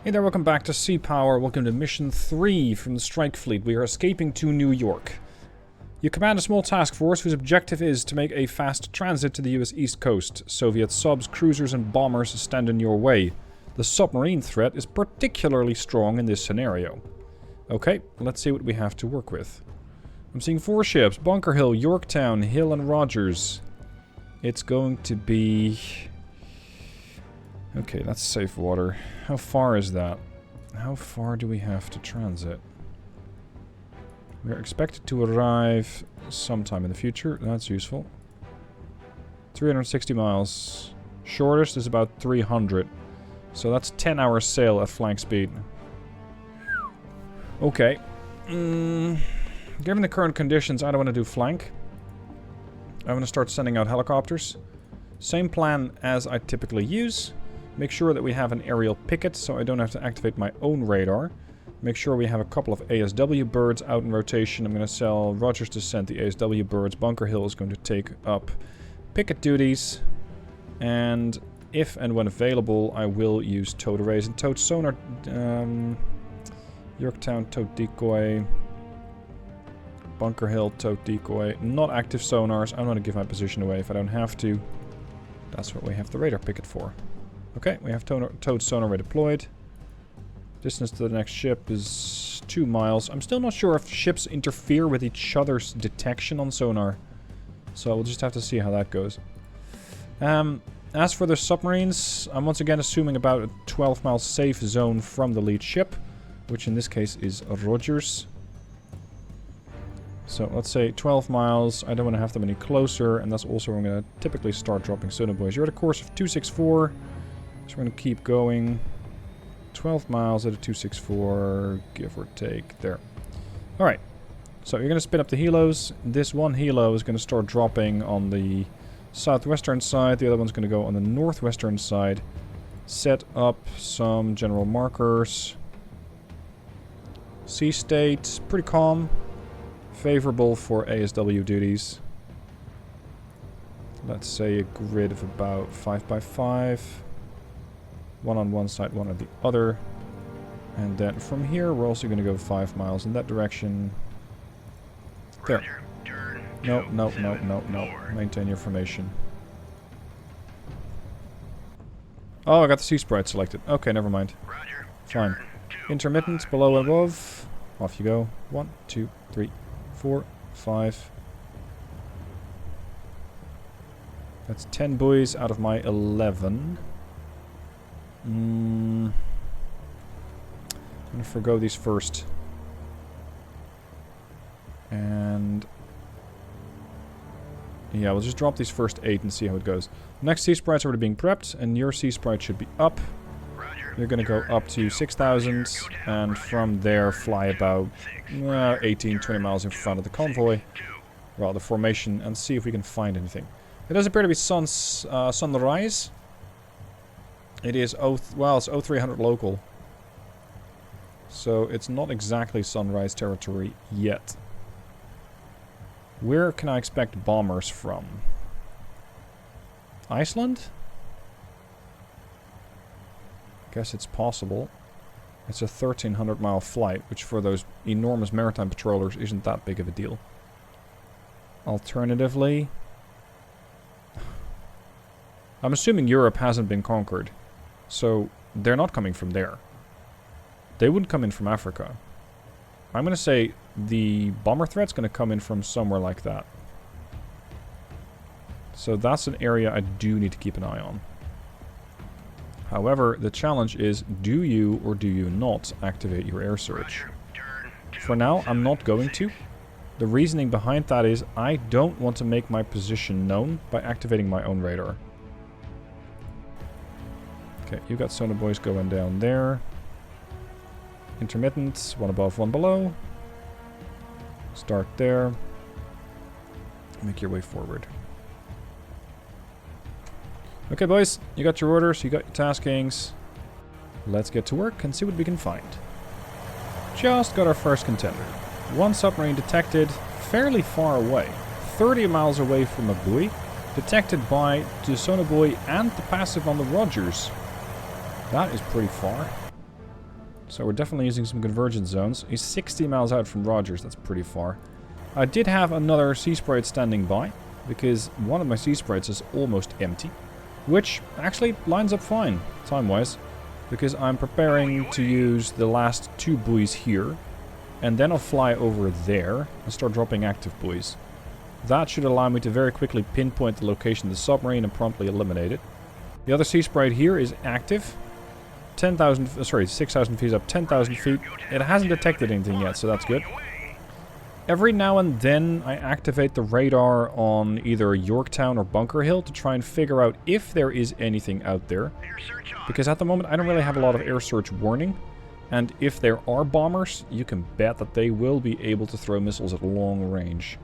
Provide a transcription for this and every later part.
Hey there, welcome back to Sea Power. Welcome to Mission 3 from the Strike Fleet. We are escaping to New York. You command a small task force whose objective is to make a fast transit to the US East Coast. Soviet subs, cruisers and bombers stand in your way. The submarine threat is particularly strong in this scenario. Okay, let's see what we have to work with. I'm seeing 4 ships. Bunker Hill, Yorktown, Hill and Rogers. It's going to be... Okay, that's safe water. How far is that? How far do we have to transit? We're expected to arrive sometime in the future. That's useful. 360 miles. Shortest is about 300. So that's 10 hours sail at flank speed. Okay. Given the current conditions, I don't want to do flank. I want to start sending out helicopters. Same plan as I typically use. Make sure that we have an aerial picket so I don't have to activate my own radar. Make sure we have a couple of ASW birds out in rotation. I'm going to sell Rogers to send the ASW birds. Bunker Hill is going to take up picket duties. And if and when available, I will use towed arrays and towed sonar. Yorktown, towed decoy. Bunker Hill, towed decoy. Not active sonars. I'm not going to give my position away if I don't have to. That's what we have the radar picket for. Okay, we have towed sonar deployed. Distance to the next ship is 2 miles. I'm still not sure if ships interfere with each other's detection on sonar. So we'll just have to see how that goes. As for the submarines, I'm once again assuming about a 12-mile safe zone from the lead ship, which in this case is Rogers. So let's say 12 miles. I don't want to have them any closer, and that's also where I'm going to typically start dropping sonar buoys. You're at a course of 264. So we're going to keep going. 12 miles at a 264, give or take. There. Alright. So you're going to spin up the helos. This one helo is going to start dropping on the southwestern side. The other one's going to go on the northwestern side. Set up some general markers. Sea state, pretty calm. Favorable for ASW duties. Let's say a grid of about 5x5. One on one side, one on the other. And then from here, we're also going to go 5 miles in that direction. There. No. Maintain your formation. Oh, I got the Sea Sprite selected. Okay, never mind. Fine. Intermittent, below and above. Off you go. 1, 2, 3, 4, 5. That's 10 buoys out of my 11. I'm gonna forgo these first. And yeah, we'll just drop these first 8 and see how it goes. Next Sea Sprites are already being prepped, and your Sea Sprite should be up. You're gonna go up to 6,000, and from there fly about 18-20 miles in front of the convoy, well, the formation, and see if we can find anything. It does appear to be sunrise. It is, it's 0300 local. So it's not exactly sunrise territory yet. Where can I expect bombers from? Iceland? Guess it's possible. It's a 1300 mile flight, which for those enormous maritime patrollers isn't that big of a deal. Alternatively, I'm assuming Europe hasn't been conquered. So, they're not coming from there. They wouldn't come in from Africa. I'm going to say the bomber threat's going to come in from somewhere like that. So that's an area I do need to keep an eye on. However, the challenge is, do you or do you not activate your air search? For now, I'm not going to. The reasoning behind that is I don't want to make my position known by activating my own radar. Okay, you got sonar buoys going down there. Intermittent, one above, one below. Start there. Make your way forward. Okay, boys, you got your orders, you got your taskings. Let's get to work and see what we can find. Just got our first contender. One submarine detected fairly far away, 30 miles away from a buoy, detected by the sonar buoy and the passive on the Rogers. That is pretty far. So we're definitely using some convergence zones. He's 60 miles out from Rogers. That's pretty far. I did have another Sea Sprite standing by, because one of my Sea Sprites is almost empty. Which actually lines up fine, time-wise. Because I'm preparing to use the last 2 buoys here. And then I'll fly over there and start dropping active buoys. That should allow me to very quickly pinpoint the location of the submarine and promptly eliminate it. The other Sea Sprite here is active. 6,000 feet up, 10,000 feet. It hasn't detected anything yet, so that's good. Every now and then I activate the radar on either Yorktown or Bunker Hill to try and figure out if there is anything out there. Because at the moment I don't really have a lot of air search warning. And if there are bombers, you can bet that they will be able to throw missiles at long range.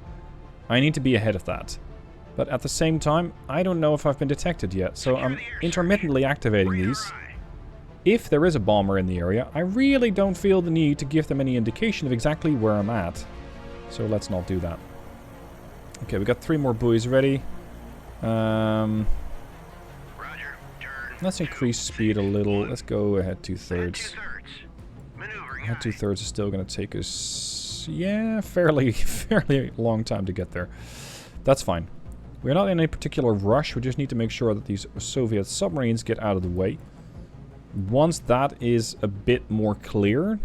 I need to be ahead of that. But at the same time, I don't know if I've been detected yet, so I'm intermittently activating these. If there is a bomber in the area, I really don't feel the need to give them any indication of exactly where I'm at. So let's not do that. Okay, we got 3 more buoys ready. Let's increase speed a little. Let's go ahead 2/3. Ahead 2/3 is still going to take us, yeah, fairly long time to get there. That's fine. We're not in a particular rush. We just need to make sure that these Soviet submarines get out of the way. Once that is a bit more clear,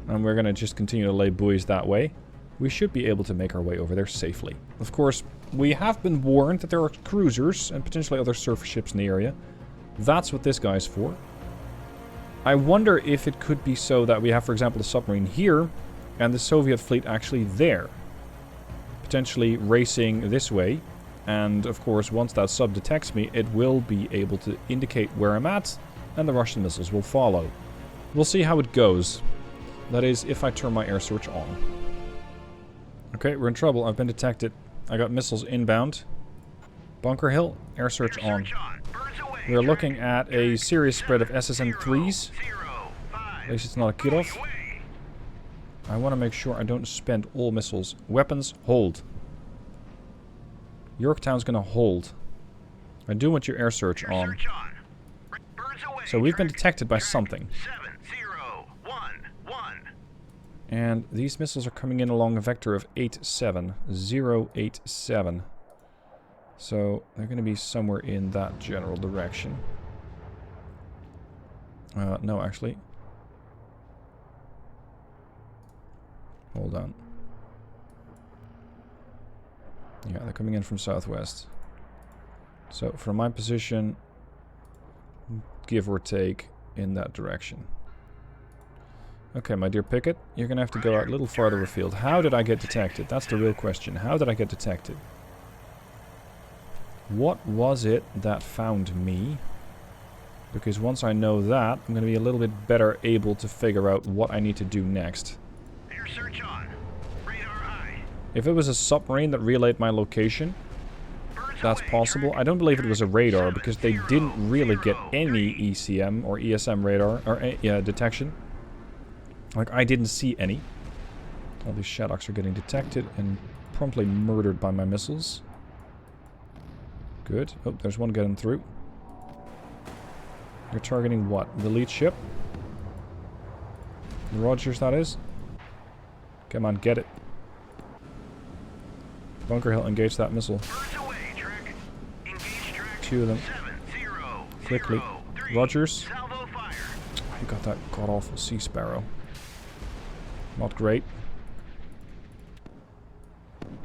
and we're going to just continue to lay buoys that way, we should be able to make our way over there safely. Of course, we have been warned that there are cruisers and potentially other surface ships in the area. That's what this guy's for. I wonder if it could be so that we have, for example, the submarine here, and the Soviet fleet actually there. Potentially racing this way. And, of course, once that sub detects me, it will be able to indicate where I'm at, and the Russian missiles will follow. We'll see how it goes. That is, if I turn my air search on. Okay, we're in trouble. I've been detected. I got missiles inbound. Bunker Hill, air search on. We're looking at a serious spread of SSN-3s. At least it's not a kit-off. I want to make sure I don't spend all missiles. Weapons, hold. Yorktown's going to hold. I do want your air search on. So we've been detected by something. And these missiles are coming in along a vector of 87087. So they're going to be somewhere in that general direction. No, actually. Hold on. Yeah, they're coming in from southwest. So from my position, give or take in that direction. Okay, my dear Pickett, you're going to have to go out a little farther afield. How did I get detected? That's the real question. How did I get detected? What was it that found me? Because once I know that, I'm going to be a little bit better able to figure out what I need to do next. Air search on. Radar eye. If it was a submarine that relayed my location, that's possible. I don't believe it was a radar because they didn't really get any ECM or ESM radar or detection. Like, I didn't see any. All these Shaddocks are getting detected and promptly murdered by my missiles. Good. Oh, there's one getting through. You're targeting what? The lead ship? The Rogers, that is? Come on, get it. Bunker Hill, engage that missile. 2 of them. Quickly. Rogers. You got that god-awful Sea Sparrow. Not great.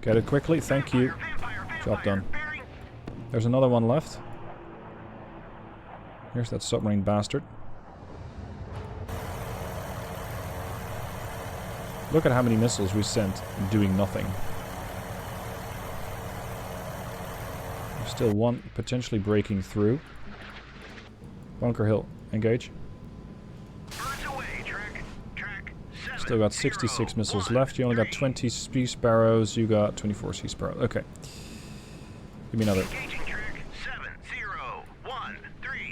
Get it quickly, thank you. Job done. There's another one left. Here's that submarine bastard. Look at how many missiles we sent doing nothing. There's still one potentially breaking through. Bunker Hill, engage. Still got 66 missiles left. You only got 20 Sea Sparrows. You got 24 Sea Sparrows. Okay. Give me another.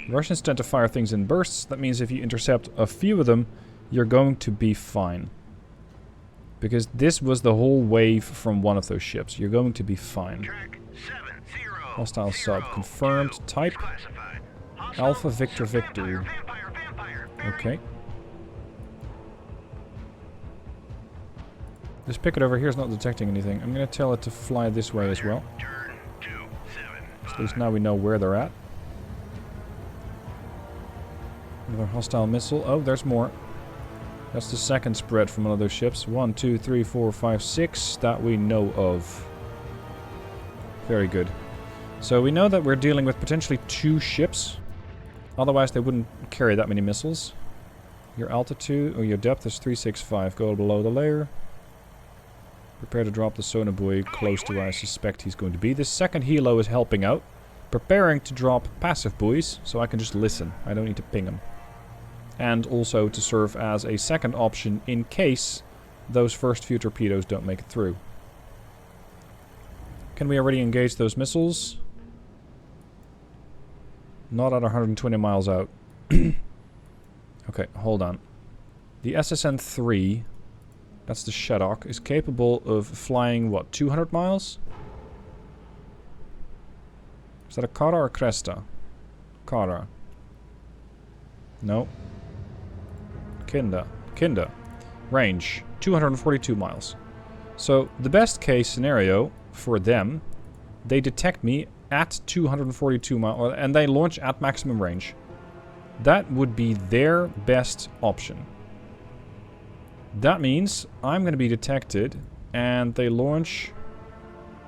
The Russians tend to fire things in bursts. That means if you intercept a few of them, you're going to be fine. Because this was the whole wave from one of those ships. You're going to be fine. Hostile sub. Confirmed. Type. Alpha Victor Victor. Okay. This picket over here is not detecting anything. I'm going to tell it to fly this way as well. Turn 275. At least now we know where they're at. Another hostile missile. Oh, there's more. That's the second spread from one of those ships. 1, 2, 3, 4, 5, 6 that we know of. Very good. So we know that we're dealing with potentially 2 ships. Otherwise they wouldn't carry that many missiles. Your altitude, or your depth is 365. Go below the layer. Prepare to drop the sonar buoy close to where I suspect he's going to be. This second helo is helping out. Preparing to drop passive buoys, so I can just listen. I don't need to ping them. And also to serve as a second option in case those first few torpedoes don't make it through. Can we already engage those missiles? Not at 120 miles out. Okay, hold on. The SSN-3, that's the Shadok, is capable of flying, what, 200 miles? Is that a Kara or a Cresta? Kara. No. Kinda. Range, 242 miles. So, the best case scenario for them, they detect me at 242 miles, and they launch at maximum range. That would be their best option. That means I'm going to be detected, and they launch.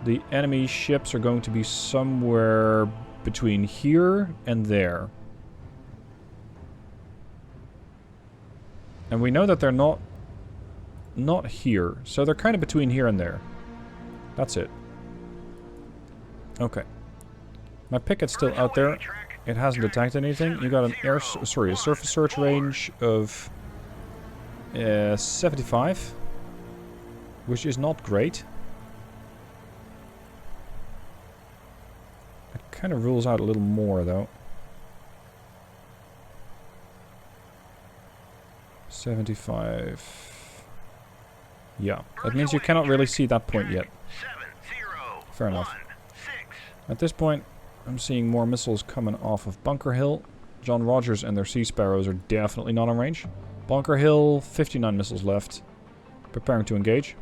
The enemy ships are going to be somewhere between here and there. And we know that they're not here, so they're kind of between here and there. That's it. Okay. My picket's still out there. It hasn't detected anything. You got an a surface search range of 75, which is not great. It kind of rules out a little more, though. 75. Yeah, that means you cannot really see that point yet. Fair enough. At this point, I'm seeing more missiles coming off of Bunker Hill. John Rogers and their Sea Sparrows are definitely not on range. Bunker Hill, 59 missiles left. Preparing to engage.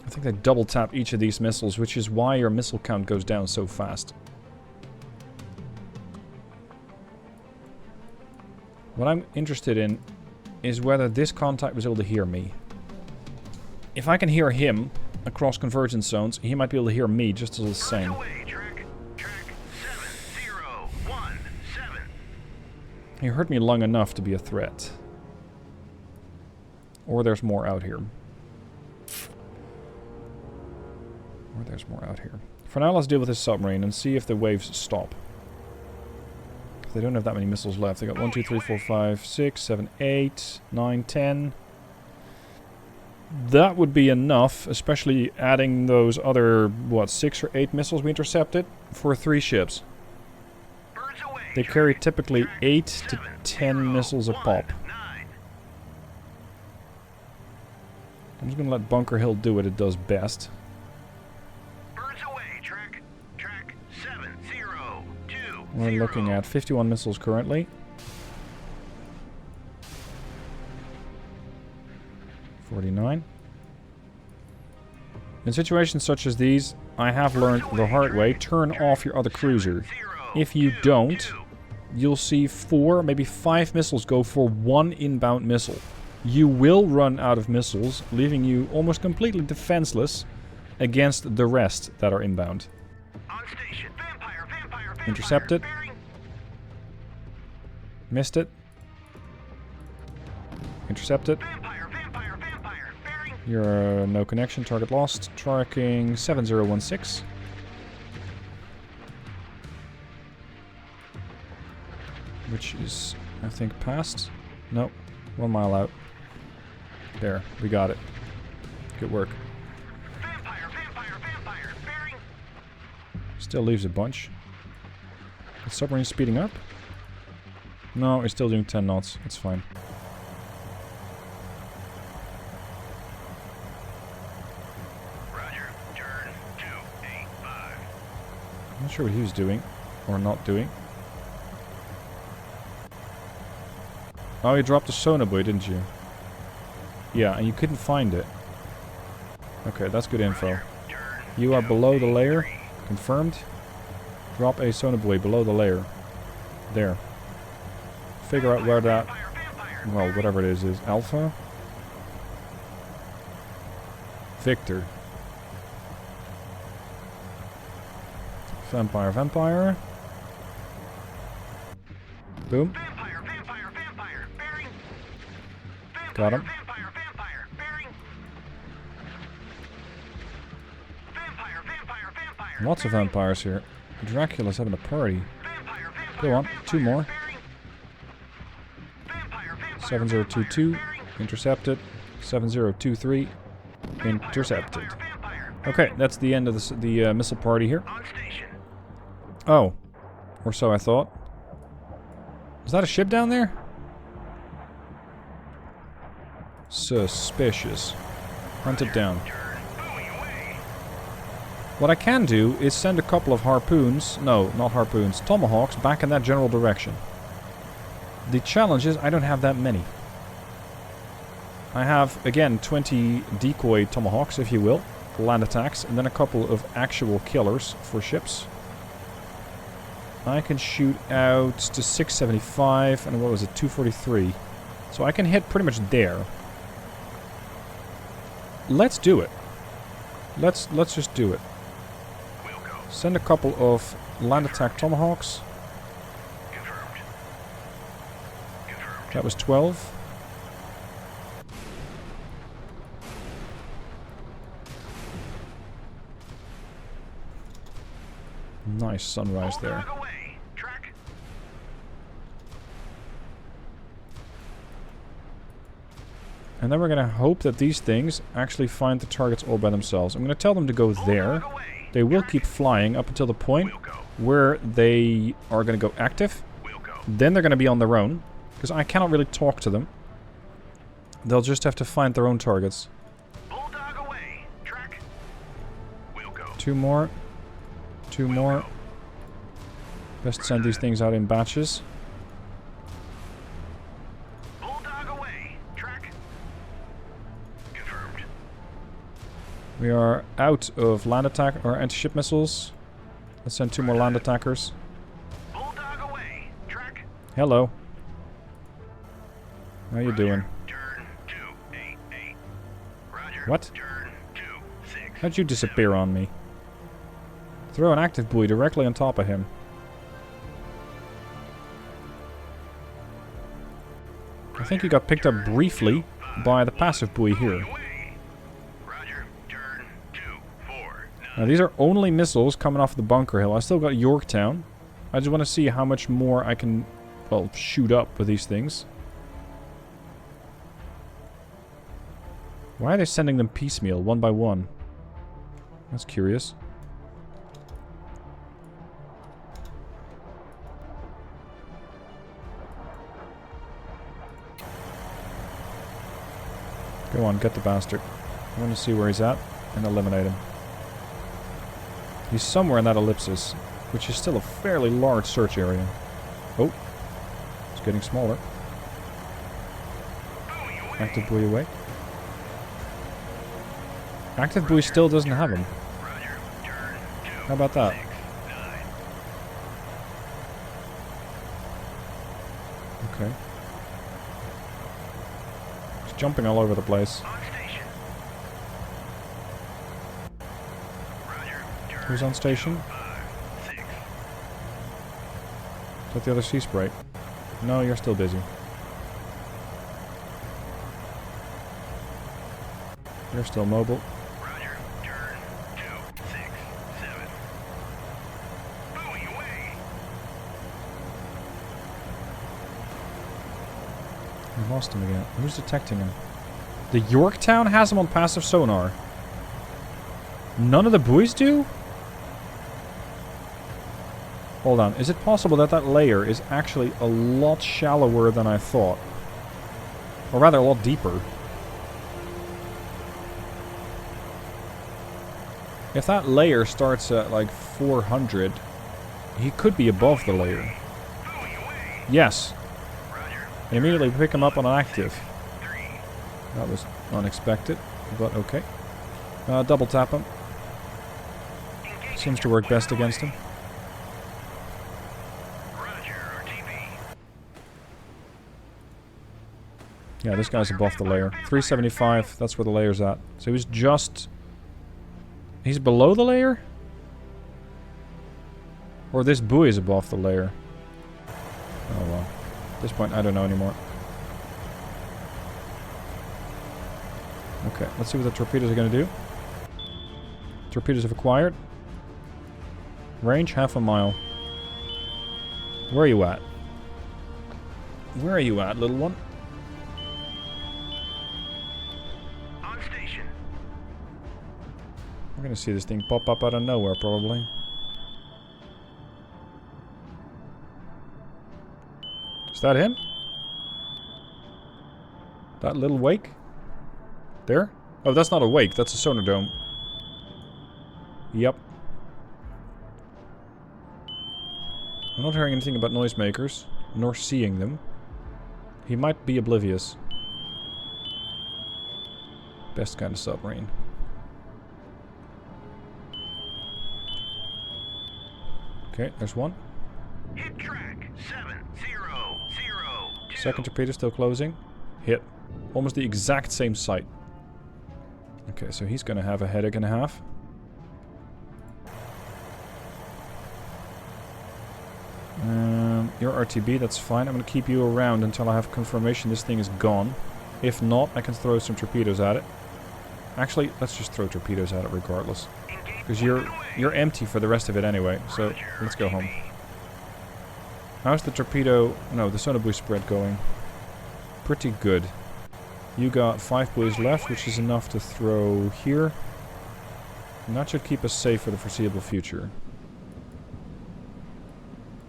I think they double tap each of these missiles, which is why your missile count goes down so fast. What I'm interested in is whether this contact was able to hear me. If I can hear him across convergence zones, he might be able to hear me just as the same. He heard me long enough to be a threat. Or there's more out here. For now, let's deal with this submarine and see if the waves stop. They don't have that many missiles left. They got 1, 2, 3, 4, 5, 6, 7, 8, 9, 10. That would be enough, especially adding those other, what, 6 or 8 missiles we intercepted for 3 ships. They carry typically 8 to 10 missiles a pop. I'm just going to let Bunker Hill do what it does best. We're looking at 51 missiles currently. 49. In situations such as these, I have learned the hard way, turn off your other cruiser. If you don't, you'll see 4, maybe 5 missiles go for 1 inbound missile. You will run out of missiles, leaving you almost completely defenseless against the rest that are inbound. Intercepted. Missed it. Intercepted. You're no connection, target lost. Tracking 7016. Which is, I think, past. Nope. 1 mile out. There, we got it. Good work. Still leaves a bunch. The submarine speeding up? No, we're still doing 10 knots. It's fine. Roger, turn 285. I'm not sure what he was doing or not doing. Oh, you dropped a sonar buoy, didn't you? Yeah, and you couldn't find it. Okay, that's good info. You are below the layer. Confirmed. Drop a sonar buoy below the layer. There. Figure out where that... Well, whatever it is Alpha? Victor. Vampire, vampire. Boom. Got him. Lots of vampires here. Dracula's having a party. Go on, 2 more. 7022, intercepted. 7023, intercepted. Okay, that's the end of the missile party here. Oh, or so I thought. Is that a ship down there? Suspicious. Hunt it down. What I can do is send a couple of harpoons, no, not harpoons, tomahawks back in that general direction. The challenge is I don't have that many. I have, again, 20 decoy tomahawks, if you will, land attacks, and then a couple of actual killers for ships. I can shoot out to 675, and what was it, 243. So I can hit pretty much there. Let's do it. Let's just do it. Send a couple of land attack tomahawks. That was 12. Nice sunrise there. And then we're going to hope that these things actually find the targets all by themselves. I'm going to tell them to go there. They will keep flying up until the point where they are going to go active. Then they're going to be on their own, because I cannot really talk to them. They'll just have to find their own targets. 2 more. 2 more. Best send these things out in batches. We are out of land attack or anti-ship missiles. Let's send 2 more land attackers. Hello. How you doing? What? How'd you disappear on me? Throw an active buoy directly on top of him. I think he got picked up briefly by the passive buoy here. Now these are only missiles coming off the bunker hill. I still got Yorktown. I just want to see how much more I can, well, shoot up with these things. Why are they sending them piecemeal, 1 by 1? That's curious. Go on, get the bastard. I want to see where he's at and eliminate him. He's somewhere in that ellipsis, which is still a fairly large search area. Oh, it's getting smaller. Active buoy away. Active buoy still doesn't have him. How about that? Okay. He's jumping all over the place. Who's on station? Is that the other sea sprite? No, you're still busy. You're still mobile. Roger, turn 267. Buoy away. We lost him again. Who's detecting him? The Yorktown has him on passive sonar. None of the buoys do? Hold on. Is it possible that that layer is actually a lot shallower than I thought? Or rather, a lot deeper. If that layer starts at like 400, he could be above the layer. Yes. And immediately pick him up on an active. 3. That was unexpected, but okay. Double tap him. Seems to work best against him. Roger, RTB. Yeah, this guy's above the layer. 375, that's where the layer's at. So he's just... He's below the layer? Or this buoy is above the layer? Oh well. At this point, I don't know anymore. Okay, let's see what the torpedoes are going to do. Torpedoes have acquired. Range, half a mile. Where are you at? Where are you at, little one? On station. We're going to see this thing pop up out of nowhere, probably. Is that him? That little wake? There? Oh, that's not a wake, that's a sonar dome. Yep. I'm not hearing anything about noisemakers, nor seeing them. He might be oblivious. Best kind of submarine. Okay, there's one. Hit track 7-0-0-2. Second torpedo still closing. Hit. Almost the exact same site. Okay, so he's gonna have a headache and a half. Your RTB, that's fine. I'm gonna keep you around until I have confirmation this thing is gone. If not, I can throw some torpedoes at it. Actually, let's just throw torpedoes at it regardless. Because you're empty for the rest of it anyway, so let's go home. How's the torpedo... No, the sonar buoy spread going? Pretty good. You got 5 buoys left, which is enough to throw here. And that should keep us safe for the foreseeable future.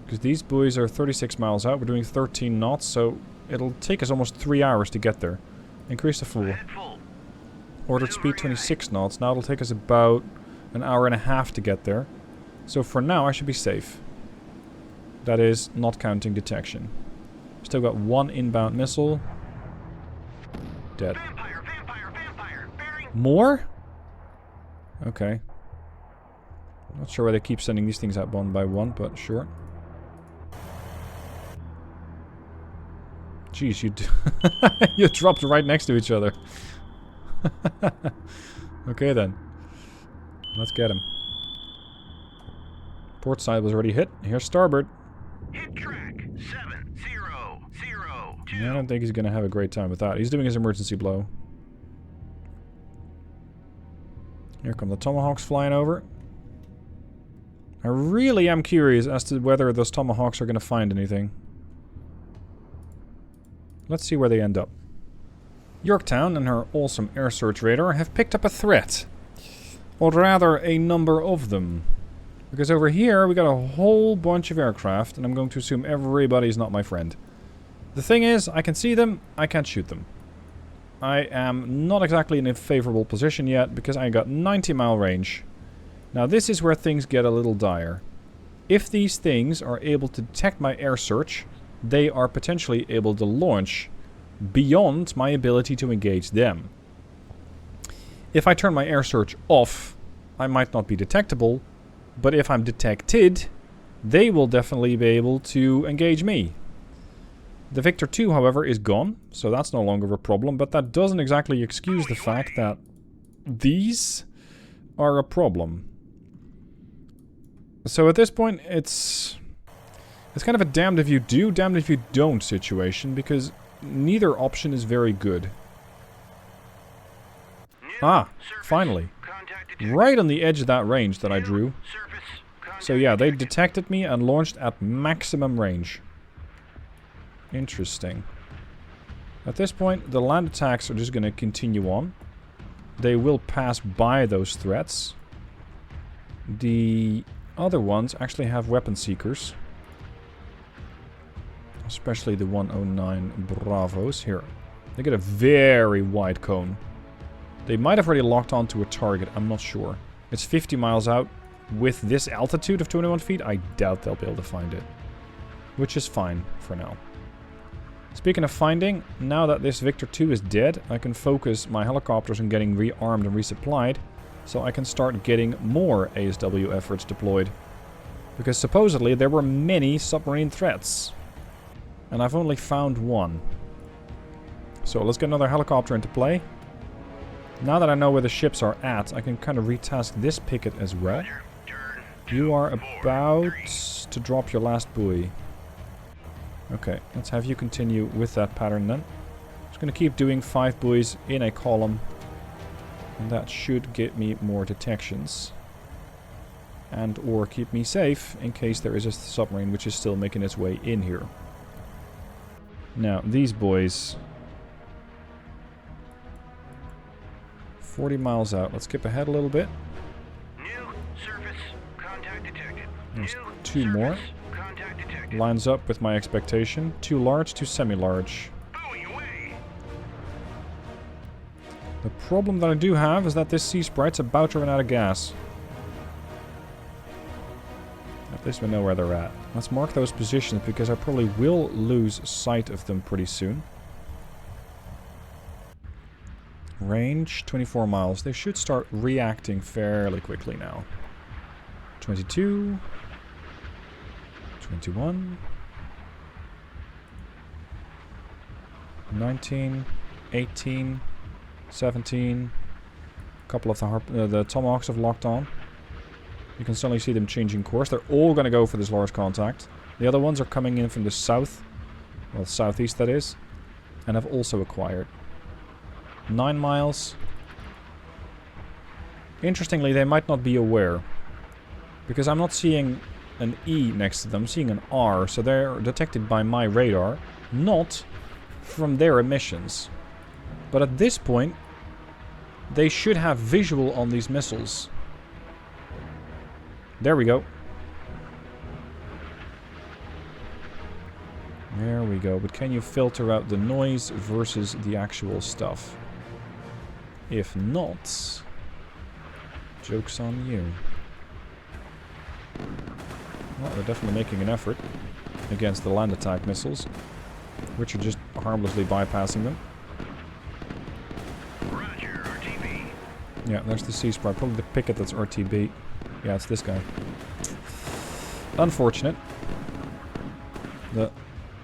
Because these buoys are 36 miles out, we're doing 13 knots, so it'll take us almost 3 hours to get there. Increase the fuel. Ordered speed 26 knots, now it'll take us about an hour and a half to get there. So for now I should be safe. That is, not counting detection. Still got 1 inbound missile. Dead. Vampire, bearing. More? Okay. Not sure why they keep sending these things out one by one, but sure. Jeez, you you dropped right next to each other. Okay then. Let's get him. Port side was already hit. Here's starboard. Hit track 7-0-0-2. Yeah, I don't think he's gonna have a great time with that. He's doing his emergency blow. Here come the Tomahawks flying over. I really am curious as to whether those Tomahawks are gonna find anything. Let's see where they end up. Yorktown and her awesome air search radar have picked up a threat. Or rather, a number of them. Because over here, we got a whole bunch of aircraft, and I'm going to assume everybody's not my friend. The thing is, I can see them, I can't shoot them. I am not exactly in a favorable position yet, because I got 90-mile range. Now this is where things get a little dire. If these things are able to detect my air search, they are potentially able to launch beyond my ability to engage them. If I turn my air search off, I might not be detectable, but if I'm detected, they will definitely be able to engage me. The Victor 2, however, is gone, so that's no longer a problem, but that doesn't exactly excuse the fact that these are a problem. So at this point, it's kind of a damned if you do, damned if you don't situation, because neither option is very good. Ah, finally. Right on the edge of that range that I drew. So yeah, they detected me and launched at maximum range. Interesting. At this point, the land attacks are just going to continue on. They will pass by those threats. The other ones actually have weapon seekers. Especially the 109 Bravos. Here. They get a very wide cone. They might have already locked onto a target, I'm not sure. It's 50 miles out. With this altitude of 21 feet, I doubt they'll be able to find it. Which is fine for now. Speaking of finding, now that this Victor 2 is dead, I can focus my helicopters on getting rearmed and resupplied, so I can start getting more ASW efforts deployed. Because supposedly there were many submarine threats. And I've only found one. So let's get another helicopter into play. Now that I know where the ships are at, I can kind of retask this picket as well. You are about to drop your last buoy. Okay, let's have you continue with that pattern then. Just going to keep doing 5 buoys in a column. And that should get me more detections. And or keep me safe in case there is a submarine which is still making its way in here. Now, these boys... 40 miles out. Let's skip ahead a little bit. New surface contact detected. There's New 2 more. surface contact detected. Lines up with my expectation. 2 large, 2 semi-large. Buoy away. The problem that I do have is that this Sea Sprite's about to run out of gas. At least we know where they're at. Let's mark those positions because I probably will lose sight of them pretty soon. Range, 24 miles. They should start reacting fairly quickly now. 22. 21. 19. 18. 17. A couple of the Tomahawks have locked on. You can suddenly see them changing course. They're all going to go for this large contact. The other ones are coming in from the south. Well, southeast that is. And have also acquired. 9 miles. Interestingly, they might not be aware. Because I'm not seeing an E next to them. I'm seeing an R. So they're detected by my radar. Not from their emissions. But at this point, they should have visual on these missiles. There we go. There we go. But can you filter out the noise versus the actual stuff? If not, joke's on you. Well, they're definitely making an effort against the land attack missiles, which are just harmlessly bypassing them. Roger, RTB. Yeah, there's the Sea Sprite. Probably the picket that's RTB. Yeah, it's this guy. Unfortunate. The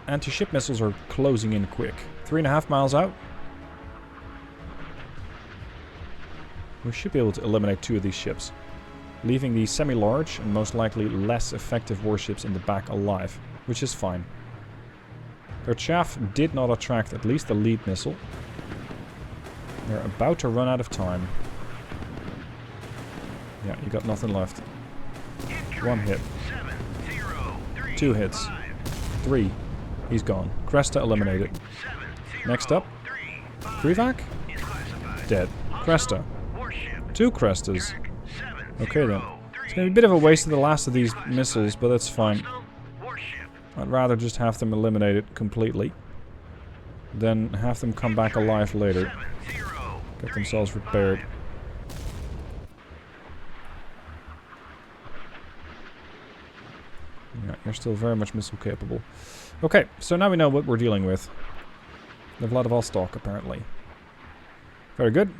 anti-ship missiles are closing in quick. 3.5 miles out. We should be able to eliminate 2 of these ships, leaving the semi-large and most likely less effective warships in the back alive, which is fine. Their chaff did not attract at least the lead missile. They're about to run out of time. Yeah, you got nothing left. 1 hit. 2 hits. 3. He's gone. Cresta eliminated. Next up. 3-vac? Dead. Cresta. 2 Crestas. Okay then. It's going to be a bit of a waste of the last of these missiles, but that's fine. I'd rather just have them eliminated completely than have them come back alive later. Get themselves repaired. Yeah, you're still very much missile capable. Okay, so now we know what we're dealing with. The Vladivostok, apparently. Very good.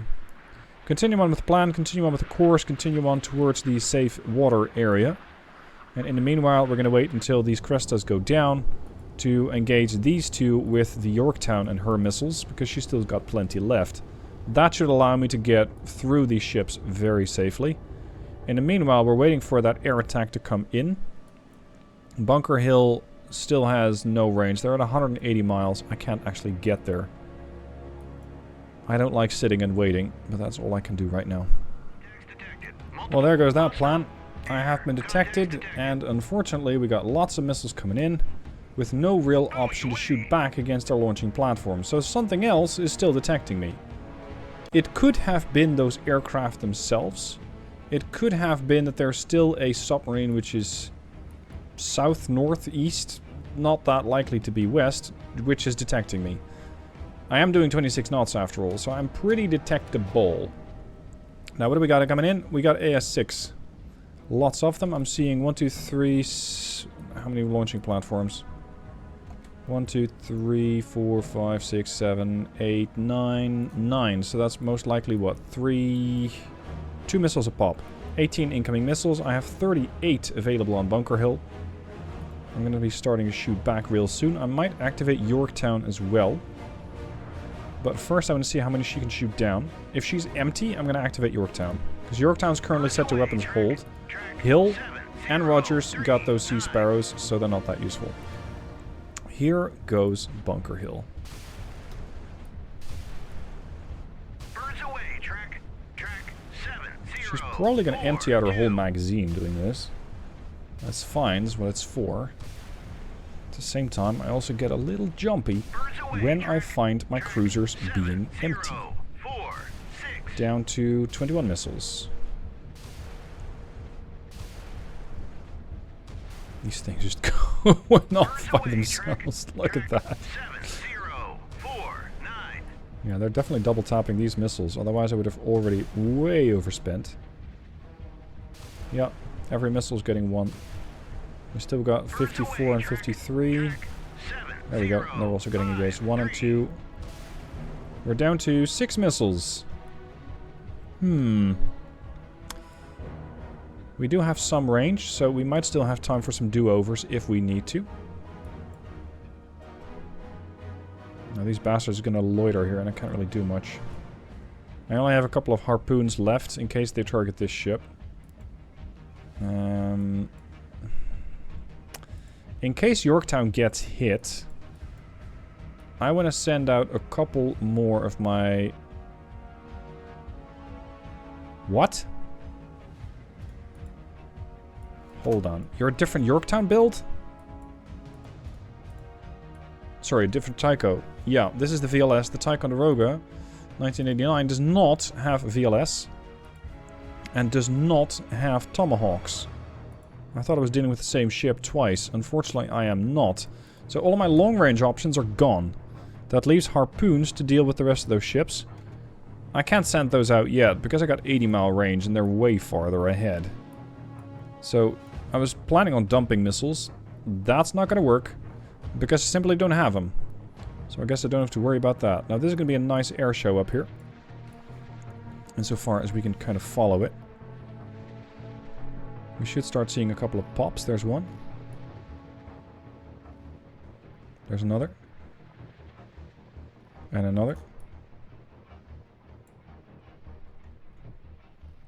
Continue on with the plan, continue on with the course, continue on towards the safe water area. And in the meanwhile, we're going to wait until these Crestas go down to engage these 2 with the Yorktown and her missiles, because she's still got plenty left. That should allow me to get through these ships very safely. In the meanwhile, we're waiting for that air attack to come in. Bunker Hill still has no range. They're at 180 miles. I can't actually get there. I don't like sitting and waiting, but that's all I can do right now. Well, there goes that plan. I have been detected, and unfortunately we got lots of missiles coming in, with no real option to shoot back against our launching platform. So something else is still detecting me. It could have been those aircraft themselves. It could have been that there's still a submarine which is south, northeast, not that likely to be west, which is detecting me. I am doing 26 knots after all, so I'm pretty detectable. Now, what do we got coming in? We got AS6. Lots of them. I'm seeing 1, 2, 3... How many launching platforms? 1, 2, 3, 4, 5, 6, 7, 8, 9, 9. So that's most likely what? 2 missiles a pop. 18 incoming missiles. I have 38 available on Bunker Hill. I'm going to be starting to shoot back real soon. I might activate Yorktown as well. But first I want to see how many she can shoot down. If she's empty, I'm going to activate Yorktown. Because Yorktown's currently set to weapons hold. Hill and Rogers got those Sea Sparrows, so they're not that useful. Here goes Bunker Hill. Birds away, track 70. She's probably going to empty out her whole magazine doing this. That's fine, that's what it's for. At the same time, I also get a little jumpy when I find my cruisers being empty. Down to 21 missiles. These things just going off by themselves. Look at that. Yeah, they're definitely double tapping these missiles. Otherwise I would have already way overspent. Yeah, every missile's getting one. We still got 54 and 53. There we go. They're also getting engaged. 1 and 2. We're down to 6 missiles. We do have some range, so we might still have time for some do-overs if we need to. Now these bastards are going to loiter here, and I can't really do much. I only have a couple of harpoons left in case they target this ship. In case Yorktown gets hit, I want to send out a couple more of my... What? Hold on. You're a different Yorktown build? Sorry, a different Tycho. Yeah, this is the VLS. The Ticonderoga 1989 does not have VLS. And does not have Tomahawks. I thought I was dealing with the same ship twice. Unfortunately, I am not. So all of my long-range options are gone. That leaves harpoons to deal with the rest of those ships. I can't send those out yet, because I got 80-mile range and they're way farther ahead. So, I was planning on dumping missiles. That's not going to work, because I simply don't have them. So I guess I don't have to worry about that. Now, this is going to be a nice air show up here. Insofar as we can kind of follow it. We should start seeing a couple of pops. There's one. There's another. And another.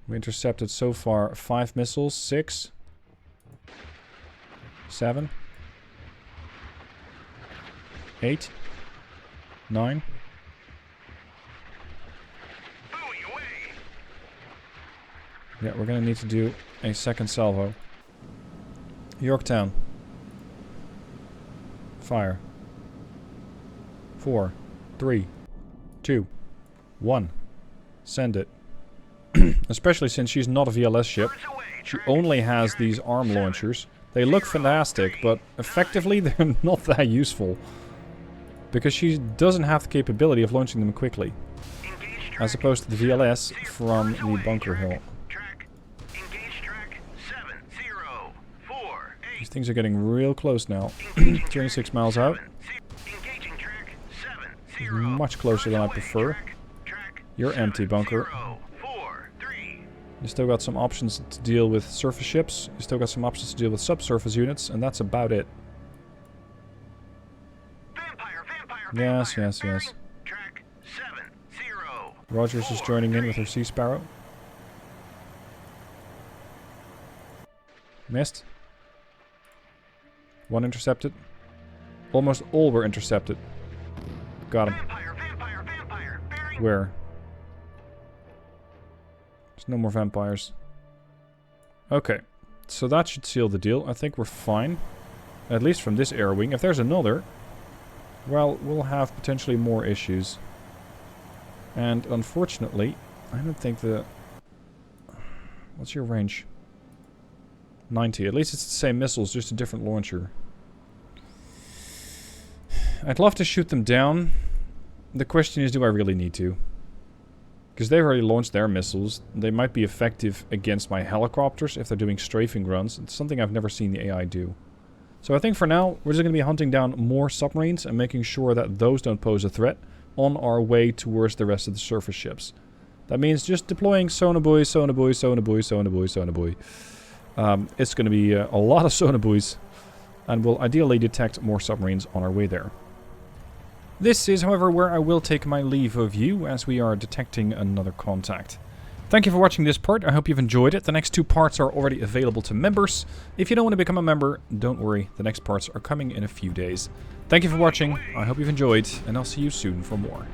We intercepted so far 5 missiles. 6. 7. 8. 9. Yeah, we're gonna need to do a second salvo. Yorktown. Fire. 4, 3, 2, 1. Send it. Especially since she's not a VLS ship. She only has these arm launchers. They look fantastic, but effectively they're not that useful. Because she doesn't have the capability of launching them quickly. As opposed to the VLS from the Bunker Hill. These things are getting real close now. 26 miles out. Much closer than I prefer. You're empty, Bunker. You still got some options to deal with surface ships. You still got some options to deal with subsurface units, and that's about it. Yes, yes, yes. Rogers is joining in with her Sea Sparrow. Missed. 1 intercepted. Almost all were intercepted. Got him. Where? There's no more vampires. Okay. So that should seal the deal. I think we're fine. At least from this air wing. If there's another, well, we'll have potentially more issues. And unfortunately, I don't think the... What's your range? 90. At least it's the same missiles, just a different launcher. I'd love to shoot them down. The question is, do I really need to? Because they've already launched their missiles. They might be effective against my helicopters if they're doing strafing runs. It's something I've never seen the AI do. So I think for now, we're just going to be hunting down more submarines and making sure that those don't pose a threat on our way towards the rest of the surface ships. That means just deploying sonar buoys, sonar buoys, sonar buoys, sonar buoys, sonar buoy. It's going to be a lot of sonar buoys, and we'll ideally detect more submarines on our way there. This is, however, where I will take my leave of you, as we are detecting another contact. Thank you for watching this part. I hope you've enjoyed it. The next 2 parts are already available to members. If you don't want to become a member, don't worry. The next parts are coming in a few days. Thank you for watching. I hope you've enjoyed, and I'll see you soon for more.